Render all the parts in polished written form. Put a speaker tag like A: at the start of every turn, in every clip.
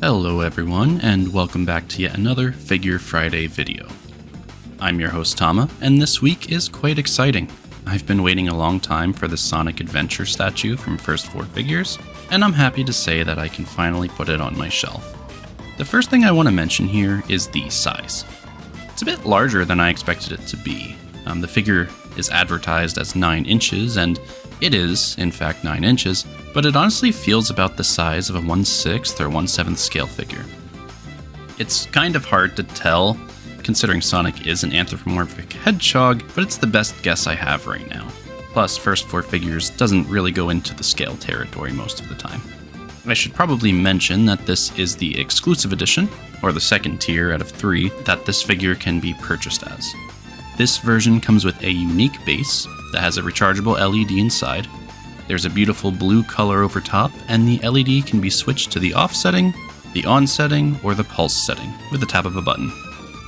A: Hello everyone, and welcome back to yet another Figure Friday video. I'm your host Tama, and this week is quite exciting. I've been waiting a long time for the Sonic Adventure statue from First 4 Figures, and I'm happy to say that I can finally put it on my shelf. The first thing I want to mention here is the size. It's a bit larger than I expected it to be. The figure is advertised as 9 inches, and it is, in fact, 9 inches, but it honestly feels about the size of a 1/6 or 1/7 scale figure. It's kind of hard to tell, considering Sonic is an anthropomorphic hedgehog, but it's the best guess I have right now. Plus, First 4 Figures doesn't really go into the scale territory most of the time. I should probably mention that this is the exclusive edition, or the second tier out of 3, that this figure can be purchased as. This version comes with a unique base that has a rechargeable LED inside. There's a beautiful blue color over top, and the LED can be switched to the off setting, the on setting, or the pulse setting with the tap of a button.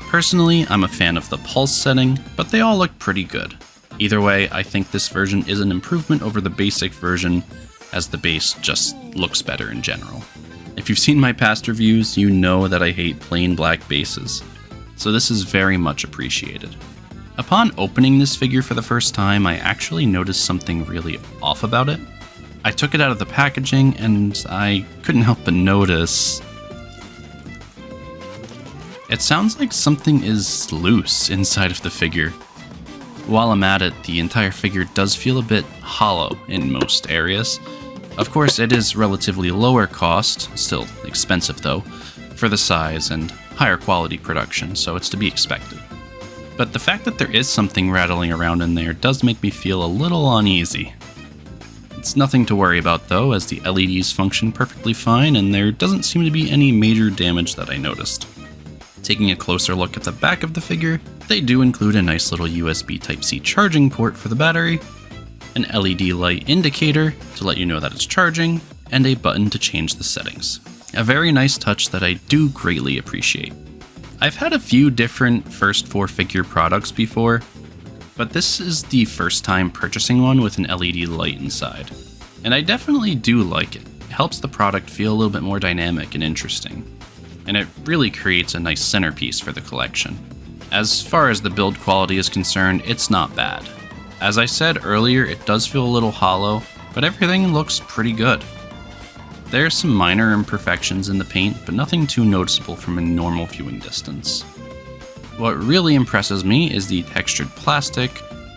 A: Personally, I'm a fan of the pulse setting, but they all look pretty good. Either way, I think this version is an improvement over the basic version, as the base just looks better in general. If you've seen my past reviews, you know that I hate plain black bases, so this is very much appreciated. Upon opening this figure for the first time, I actually noticed something really off about it. I took it out of the packaging, and I couldn't help but notice it sounds like something is loose inside of the figure. While I'm at it, the entire figure does feel a bit hollow in most areas. Of course, it is relatively lower cost, still expensive though, for the size and higher quality production, so it's to be expected. But the fact that there is something rattling around in there does make me feel a little uneasy. It's nothing to worry about though, as the LEDs function perfectly fine and there doesn't seem to be any major damage that I noticed. Taking a closer look at the back of the figure, they do include a nice little USB Type-C charging port for the battery, an LED light indicator to let you know that it's charging, and a button to change the settings. A very nice touch that I do greatly appreciate. I've had a few different First 4 Figure products before, but this is the first time purchasing one with an LED light inside, and I definitely do like it. It helps the product feel a little bit more dynamic and interesting, and it really creates a nice centerpiece for the collection. As far as the build quality is concerned, it's not bad. As I said earlier, it does feel a little hollow, but everything looks pretty good. There are some minor imperfections in the paint, but nothing too noticeable from a normal viewing distance. What really impresses me is the textured plastic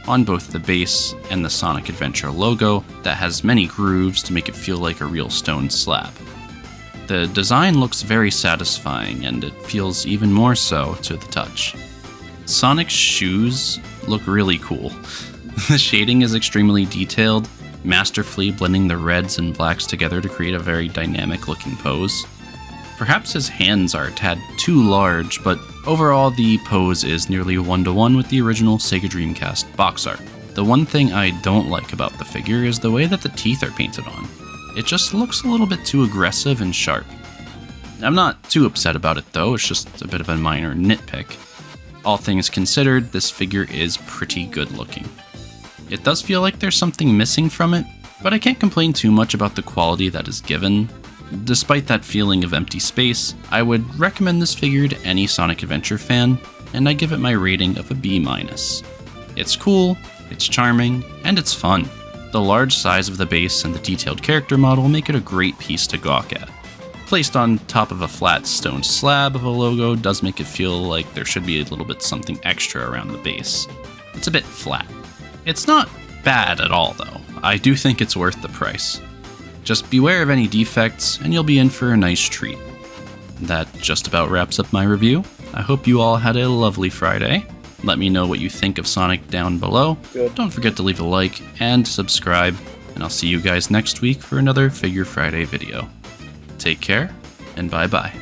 A: on both the base and the Sonic Adventure logo that has many grooves to make it feel like a real stone slab. The design looks very satisfying, and it feels even more so to the touch. Sonic's shoes look really cool. The shading is extremely detailed, masterfully blending the reds and blacks together to create a very dynamic looking pose. Perhaps his hands are a tad too large, but overall the pose is nearly 1-to-1 with the original Sega Dreamcast box art. The one thing I don't like about the figure is the way that the teeth are painted on. It just looks a little bit too aggressive and sharp. I'm not too upset about it though, it's just a bit of a minor nitpick. All things considered, this figure is pretty good looking. It does feel like there's something missing from it, but I can't complain too much about the quality that is given. Despite that feeling of empty space, I would recommend this figure to any Sonic Adventure fan, and I give it my rating of a B-. It's cool, it's charming, and it's fun. The large size of the base and the detailed character model make it a great piece to gawk at. Placed on top of a flat stone slab of a logo does make it feel like there should be a little bit something extra around the base. It's a bit flat. It's not bad at all though. I do think it's worth the price. Just beware of any defects and you'll be in for a nice treat. That just about wraps up my review. I hope you all had a lovely Friday. Let me know what you think of Sonic down below.
B: Good.
A: Don't forget to leave a like and subscribe, and I'll see you guys next week for another Figure Friday video. Take care, and bye-bye.